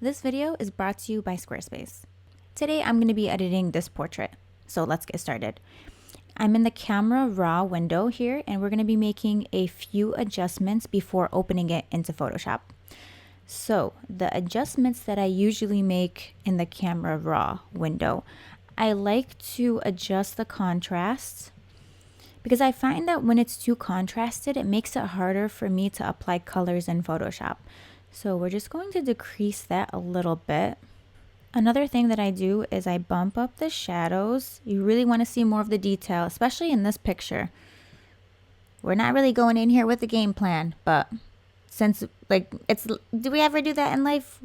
This video is brought to you by Squarespace. Today I'm going to be editing this portrait, so let's get started. I'm in the camera raw window here and we're going to be making a few adjustments before opening it into Photoshop. So the adjustments that I usually make in the camera raw window, I like to adjust the contrast because I find that when it's too contrasted, it makes it harder for me to apply colors in Photoshop. So we're just going to decrease that a little bit. Another thing that I do is I bump up the shadows. You really want to see more of the detail, especially in this picture. We're not really going in here with a game plan, but since do we ever do that in life?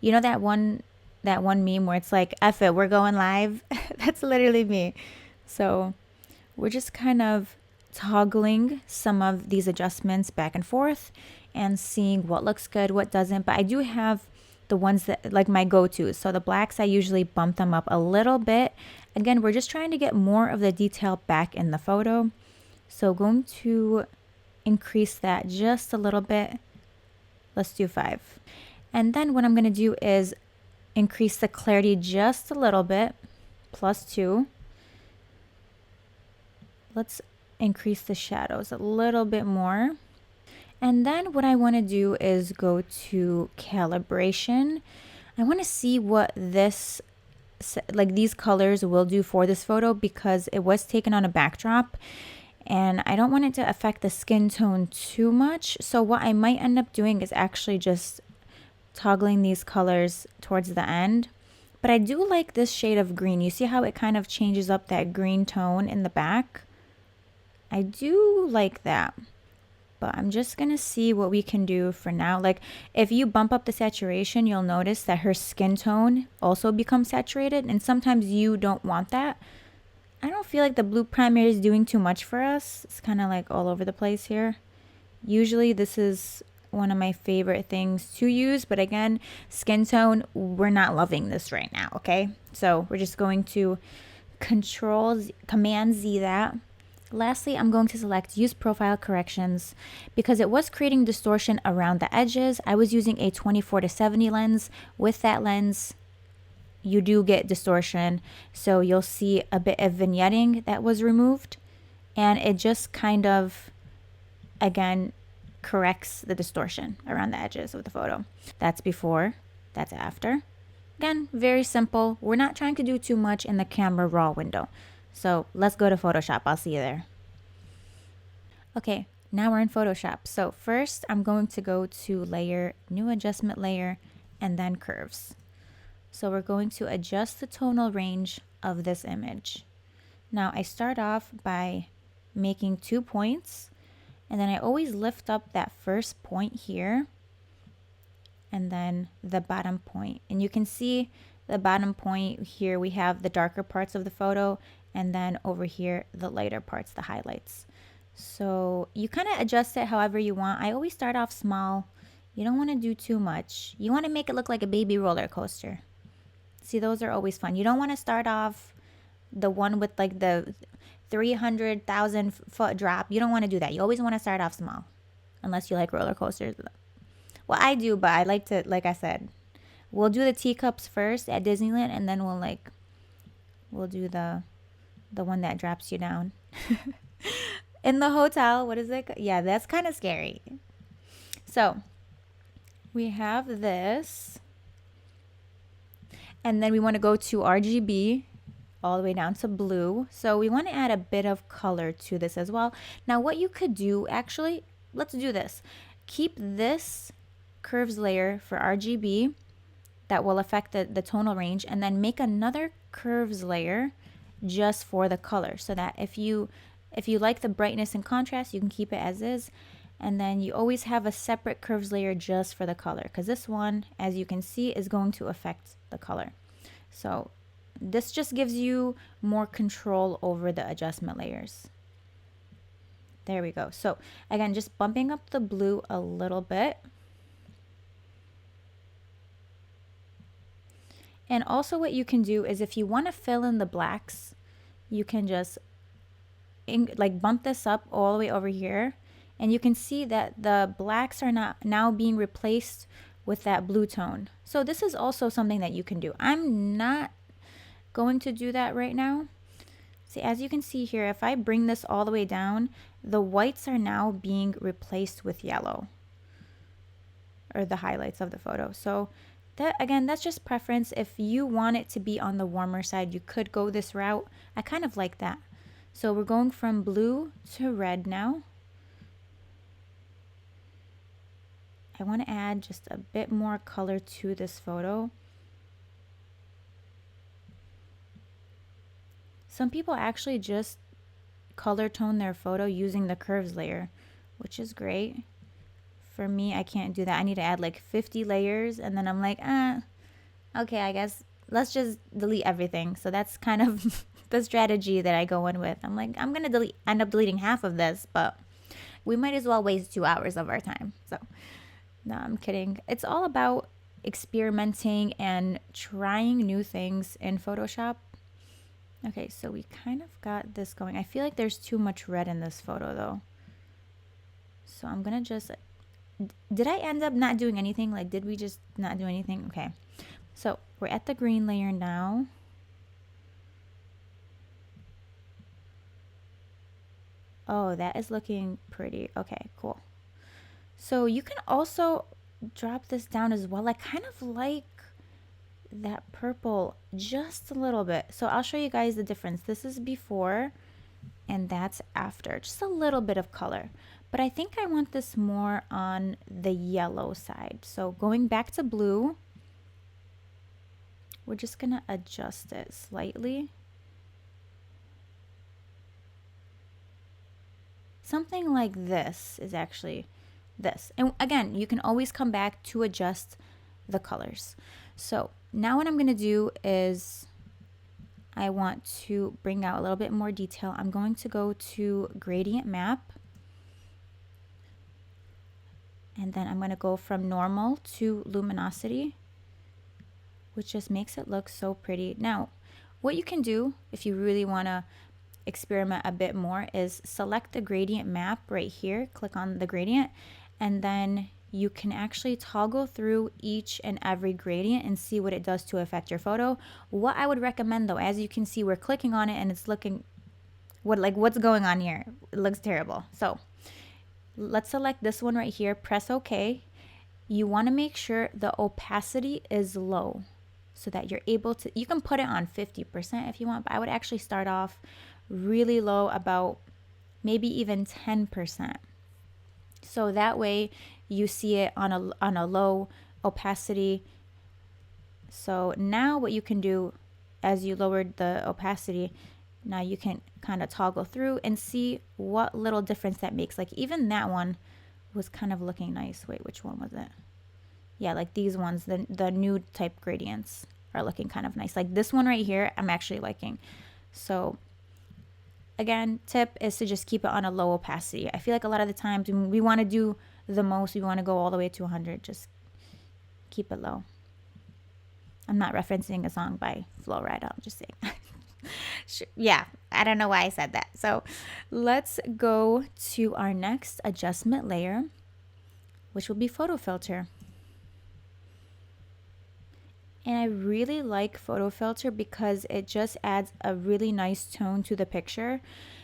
You know that one meme where it's like, F it, we're going live? That's literally me. So we're just kind of toggling some of these adjustments back and forth and seeing what looks good, what doesn't. But I do have the ones that like my go-tos. So the blacks, I usually bump them up a little bit. Again, we're just trying to get more of the detail back in the photo. So going to increase that just a little bit. Let's do 5. And then what I'm going to do is increase the clarity just a little bit, +2. Let's increase the shadows a little bit more. And then what I want to do is go to calibration. I want to see what these colors will do for this photo because it was taken on a backdrop and I don't want it to affect the skin tone too much. So what I might end up doing is actually just toggling these colors towards the end. But I do like this shade of green. You see how it kind of changes up that green tone in the back? I do like that. But I'm just going to see what we can do for now. Like if you bump up the saturation, you'll notice that her skin tone also becomes saturated. And sometimes you don't want that. I don't feel like the blue primary is doing too much for us. It's kind of like all over the place here. Usually this is one of my favorite things to use. But again, skin tone, we're not loving this right now, okay? So we're just going to Command Z that. Lastly, I'm going to select Use Profile Corrections because it was creating distortion around the edges. I was using a 24-70 lens. With that lens, you do get distortion. So you'll see a bit of vignetting that was removed. And it just kind of, again, corrects the distortion around the edges of the photo. That's before, that's after. Again, very simple. We're not trying to do too much in the camera raw window. So let's go to Photoshop. I'll see you there. Okay, now we're in Photoshop. So first I'm going to go to Layer, New Adjustment Layer, and then Curves. So we're going to adjust the tonal range of this image. Now I start off by making 2 points, and then I always lift up that first point here, and then the bottom point. And you can see the bottom point here, we have the darker parts of the photo, and then over here, the lighter parts, the highlights. So you kind of adjust it however you want. I always start off small. You don't want to do too much. You want to make it look like a baby roller coaster. See, those are always fun. You don't want to start off the one with like the 300,000 foot drop. You don't want to do that. You always want to start off small, unless you like roller coasters. Well, I do, but I like to, like I said, we'll do the teacups first at Disneyland, and then we'll do the one that drops you down. In the hotel, what is it? Yeah, that's kind of scary. So we have this. And then we want to go to RGB all the way down to blue. So we want to add a bit of color to this as well. Now what you could do, actually, let's do this. Keep this curves layer for RGB that will affect the tonal range, and then make another curves layer just for the color, so that if you like the brightness and contrast, you can keep it as is, and then you always have a separate curves layer just for the color, because this one, as you can see, is going to affect the color. So this just gives you more control over the adjustment layers. There we go. So again, just bumping up the blue a little bit. And also what you can do is if you want to fill in the blacks, you can just bump this up all the way over here. And you can see that the blacks are not now being replaced with that blue tone. So this is also something that you can do. I'm not going to do that right now. See, as you can see here, if I bring this all the way down, the whites are now being replaced with yellow, or the highlights of the photo. So that, again, that's just preference. If you want it to be on the warmer side, you could go this route. I kind of like that. So we're going from blue to red now. I want to add just a bit more color to this photo. Some people actually just color tone their photo using the curves layer, which is great. For me, I can't do that. I need to add like 50 layers, and then I'm like, okay, I guess let's just delete everything. So that's kind of the strategy that I go in with. I'm like, I'm going to end up deleting half of this, but we might as well waste 2 hours of our time. So no, I'm kidding. It's all about experimenting and trying new things in Photoshop. Okay, so we kind of got this going. I feel like there's too much red in this photo though. So I'm gonna just, did I end up not doing anything? Like, did we just not do anything? Okay, so we're at the green layer now. Oh, that is looking pretty. Okay, cool. So you can also drop this down as well. I kind of like that purple just a little bit. So I'll show you guys the difference. This is before and that's after. Just a little bit of color. But I think I want this more on the yellow side. So going back to blue, we're just gonna adjust it slightly. Something like this is actually this. And again, you can always come back to adjust the colors. So now what I'm going to do is I want to bring out a little bit more detail. I'm going to go to gradient map. And then I'm going to go from normal to luminosity, which just makes it look so pretty. Now, what you can do if you really want to experiment a bit more is select the gradient map right here, click on the gradient, and then you can actually toggle through each and every gradient and see what it does to affect your photo. What I would recommend though, as you can see, we're clicking on it and it's looking, what's going on here? It looks terrible. So let's select this one right here, press OK. You want to make sure the opacity is low so that you're able to, you can put it on 50% if you want, but I would actually start off really low, about maybe even 10%. So that way you see it on a low opacity. So now what you can do, as you lowered the opacity, now you can kind of toggle through and see what little difference that makes. Like even that one was kind of looking nice. Wait, which one was it? Yeah, like these ones, the nude type gradients are looking kind of nice. Like this one right here, I'm actually liking. So again, tip is to just keep it on a low opacity. I feel like a lot of the times when we want to do the most, we want to go all the way to 100. Just keep it low. I'm not referencing a song by Flo Rida. I'm just saying. Sure. Yeah, I don't know why I said that. So let's go to our next adjustment layer, which will be photo filter. And I really like photo filter because it just adds a really nice tone to the picture.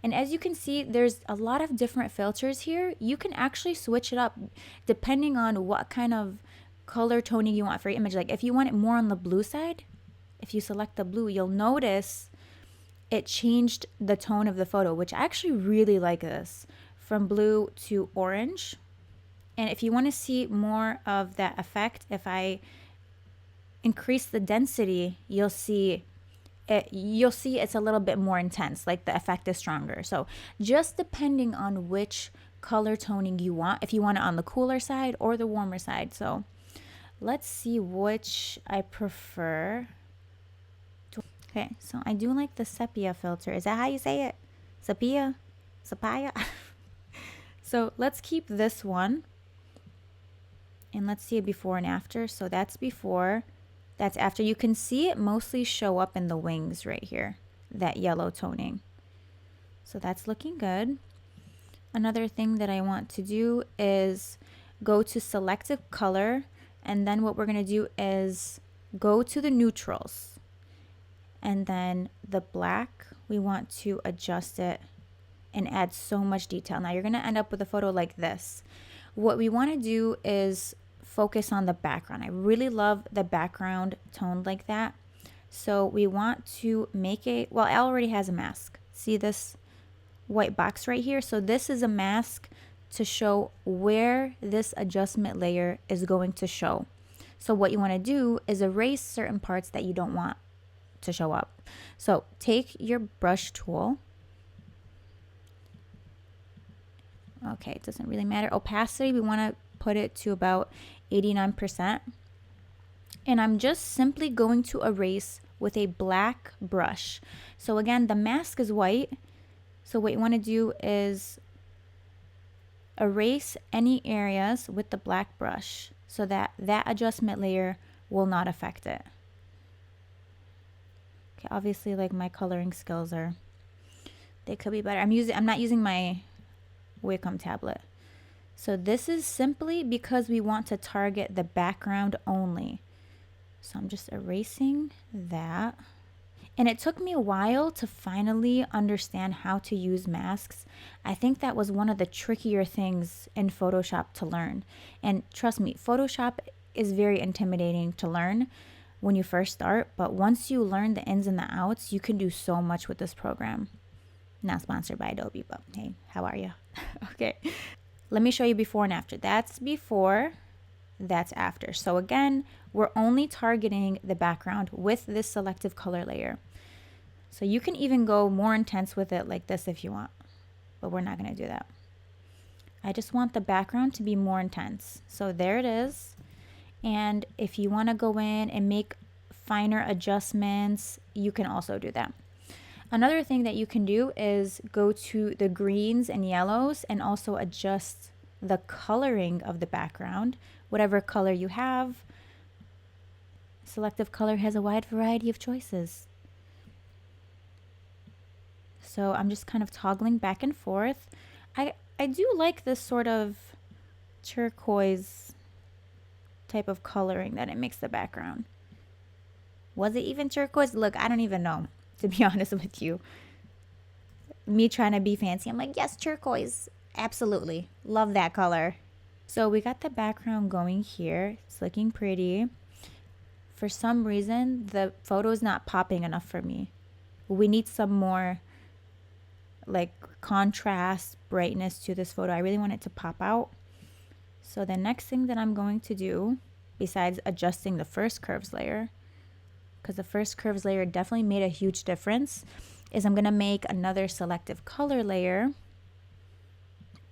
And as you can see, there's a lot of different filters here. You can actually switch it up depending on what kind of color toning you want for your image. Like if you want it more on the blue side, if you select the blue, you'll notice it changed the tone of the photo, which I actually really like this, from blue to orange. And if you want to see more of that effect, if I increase the density, you'll see it's a little bit more intense, like the effect is stronger. So just depending on which color toning you want, if you want it on the cooler side or the warmer side. So let's see which I prefer. Okay, so I do like the sepia filter. Is that how you say it? Sepia? So let's keep this one and let's see it before and after. So that's before. That's after. You can see it mostly show up in the wings right here, that yellow toning. So that's looking good. Another thing that I want to do is go to selective color And then what we're going to do is go to the neutrals. And then the black, we want to adjust it and add so much detail. Now you're going to end up with a photo like this. What we want to do is focus on the background. I really love the background toned like that. So we want to make it, well, it already has a mask. See this white box right here? So this is a mask to show where this adjustment layer is going to show. So what you want to do is erase certain parts that you don't want to show up. So take your brush tool. Okay, it doesn't really matter. Opacity, we want to put it to about 89%. And I'm just simply going to erase with a black brush. So again, the mask is white. So what you want to do is erase any areas with the black brush so that that adjustment layer will not affect it. Okay, obviously like my coloring skills they could be better. I'm not using my Wacom tablet. So this is simply because we want to target the background only. So I'm just erasing that. And it took me a while to finally understand how to use masks. I think that was one of the trickier things in Photoshop to learn. And trust me, Photoshop is very intimidating to learn when you first start. But once you learn the ins and the outs, you can do so much with this program. Not sponsored by Adobe, but hey, how are you? Okay, let me show you before and after. That's before, that's after. So again, we're only targeting the background with this selective color layer. So you can even go more intense with it like this if you want, but we're not going to do that. I just want the background to be more intense. So there it is. And if you want to go in and make finer adjustments, you can also do that. Another thing that you can do is go to the greens and yellows and also adjust the coloring of the background, whatever color you have. Selective color has a wide variety of choices. So I'm just kind of toggling back and forth. I do like this sort of turquoise type of coloring that it makes the background. Was it even turquoise? Look, I don't even know, to be honest with you. Me trying to be fancy, I'm like, yes, turquoise. Absolutely. Love that color. So we got the background going here. It's looking pretty. For some reason, the photo is not popping enough for me. We need some more like contrast, brightness to this photo. I really want it to pop out. So the next thing that I'm going to do, besides adjusting the first curves layer, because the first curves layer definitely made a huge difference, is I'm going to make another selective color layer.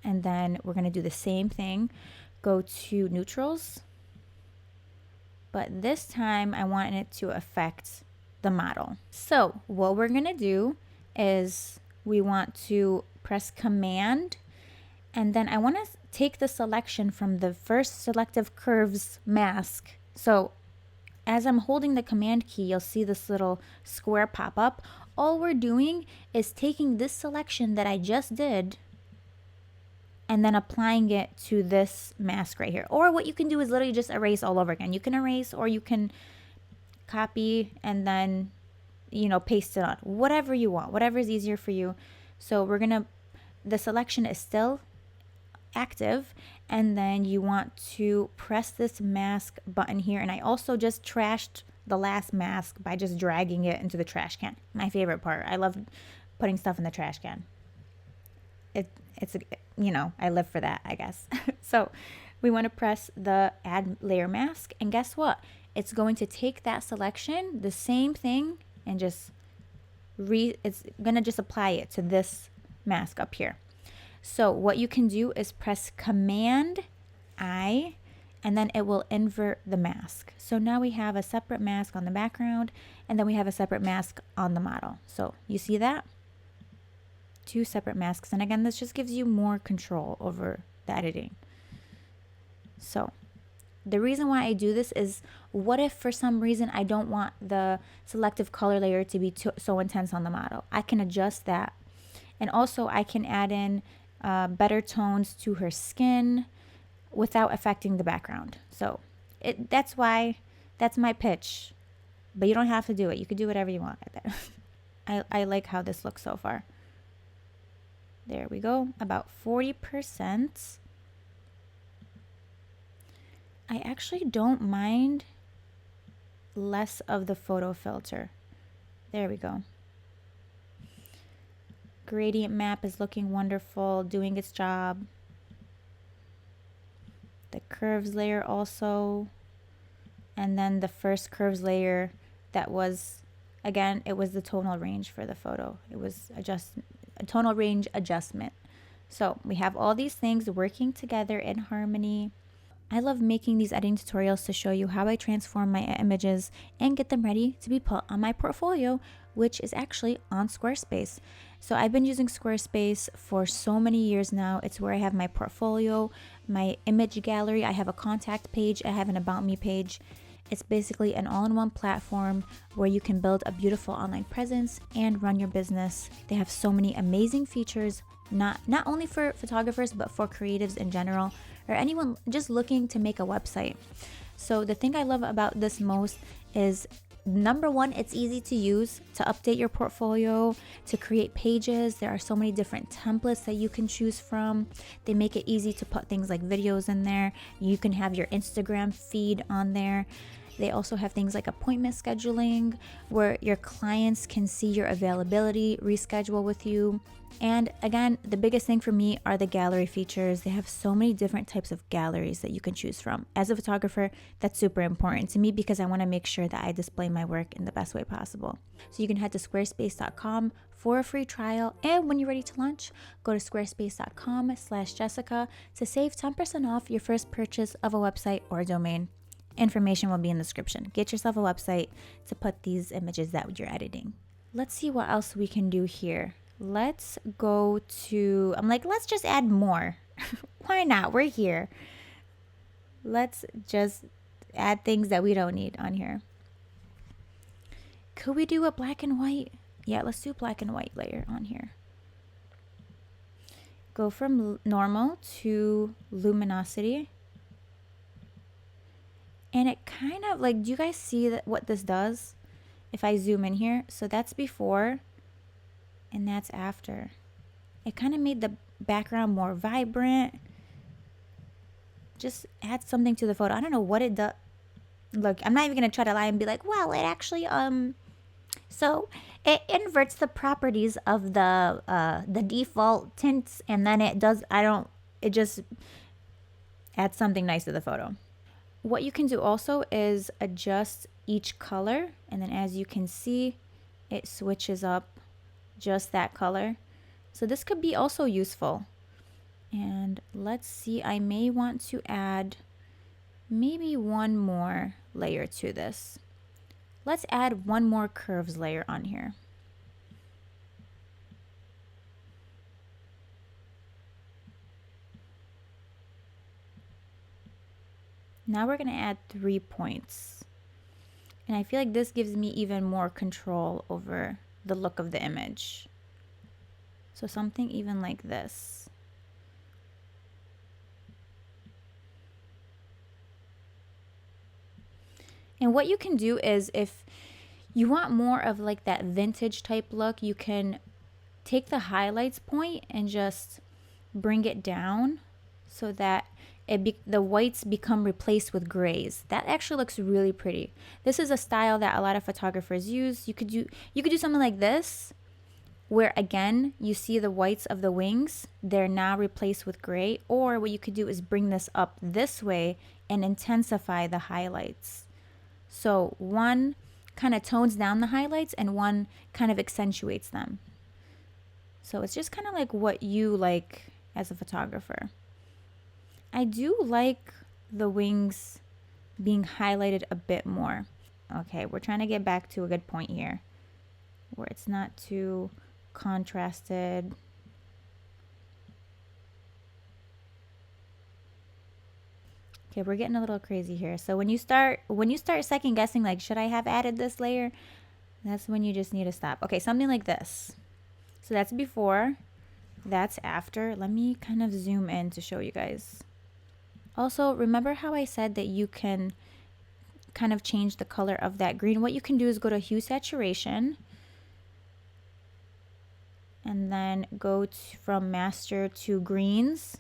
And then we're going to do the same thing. Go to neutrals. But this time I want it to affect the model. So what we're going to do is we want to press Command, and then I want to take the selection from the first selective curves mask. So as I'm holding the Command key, you'll see this little square pop up. All we're doing is taking this selection that I just did and then applying it to this mask right here. Or what you can do is literally just erase all over again. You can erase, or you can copy and then, you know, paste it on. Whatever you want, whatever is easier for you. So we're gonna, the selection is still active, and then you want to press this mask button here. And I also just trashed the last mask by just dragging it into the trash can. My favorite part. I love putting stuff in the trash can. It's you know, I live for that, I guess. So we want to press the add layer mask, and guess what? It's going to take that selection, the same thing, and just it's gonna just apply it to this mask up here. So what you can do is press Command I, and then it will invert the mask. So now we have a separate mask on the background, and then we have a separate mask on the model. So you see that? Two separate masks. And again, this just gives you more control over the editing. So the reason why I do this is, what if for some reason I don't want the selective color layer to be so intense on the model? I can adjust that. And also I can add in better tones to her skin without affecting the background. So That's why, that's my pitch. But you don't have to do it. You could do whatever you want. I like how this looks so far. There we go. About 40%. I actually don't mind less of the photo filter. There we go. Gradient map is looking wonderful, doing its job. The curves layer also. And then the first curves layer that was, again, it was the tonal range for the photo. It was a tonal range adjustment. So we have all these things working together in harmony. I love making these editing tutorials to show you how I transform my images and get them ready to be put on my portfolio, which is actually on Squarespace. So I've been using Squarespace for so many years now. It's where I have my portfolio, my image gallery. I have a contact page. I have an about me page. It's basically an all-in-one platform where you can build a beautiful online presence and run your business. They have so many amazing features, not only for photographers, but for creatives in general, or anyone just looking to make a website. So the thing I love about this most is, number one, it's easy to use to update your portfolio, to create pages. There are so many different templates that you can choose from. They make it easy to put things like videos in there. You can have your Instagram feed on there. They also have things like appointment scheduling, where your clients can see your availability, reschedule with you. And again, the biggest thing for me are the gallery features. They have so many different types of galleries that you can choose from. As a photographer, that's super important to me because I want to make sure that I display my work in the best way possible. So you can head to squarespace.com for a free trial. And when you're ready to launch, go to squarespace.com/Jessica to save 10% off your first purchase of a website or domain. Information will be in the description. Get yourself a website to put these images that you're editing. Let's see what else we can do here. Let's go to, I'm like, let's just add more. Why not? We're here. Let's just add things that we don't need on here. Could we do a black and white? Yeah, let's do black and white layer on here. Go from normal to luminosity. And it kind of like, do you guys see that what this does? If I zoom in here, so that's before and that's after. It kind of made the background more vibrant. Just add something to the photo. I don't know what it does. Look, I'm not even gonna try to lie and be like, well, it actually so it inverts the properties of the default tints, and then it does, it just adds something nice to the photo. What you can do also is adjust each color, and then as you can see, it switches up just that color. So this could be also useful. And let's see, I may want to add maybe one more layer to this. Let's add one more curves layer on here. Now we're going to add 3 points. And I feel like this gives me even more control over the look of the image. So something even like this. And what you can do is, if you want more of like that vintage type look, you can take the highlights point and just bring it down so that the whites become replaced with grays. That actually looks really pretty. This is a style that a lot of photographers use. You could do something like this, where again you see the whites of the wings, they're now replaced with gray. Or what you could do is bring this up this way and intensify the highlights. So one kind of tones down the highlights and one kind of accentuates them. So it's just kind of like what you like as a photographer. I do like the wings being highlighted a bit more. Okay, we're trying to get back to a good point here, where it's not too contrasted. Okay, we're getting a little crazy here. So when you start second guessing, like, should I have added this layer? That's when you just need to stop. Okay, something like this. So that's before, that's after. Let me kind of zoom in to show you guys. Also, remember how I said that you can kind of change the color of that green, what you can do is go to hue saturation and then go from master to greens.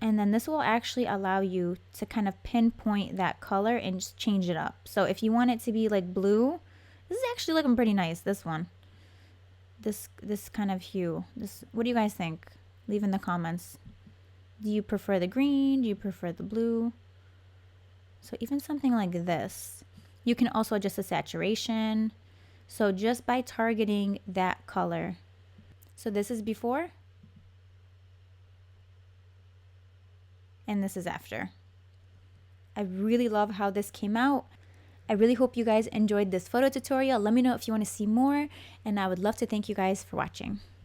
And then this will actually allow you to kind of pinpoint that color and just change it up. So if you want it to be like blue, this is actually looking pretty nice, this one. This kind of hue. What do you guys think? Leave in the comments. Do you prefer the green? Do you prefer the blue? So even something like this. You can also adjust the saturation. So just by targeting that color. So this is before. And this is after. I really love how this came out. I really hope you guys enjoyed this photo tutorial. Let me know if you want to see more, and I would love to thank you guys for watching.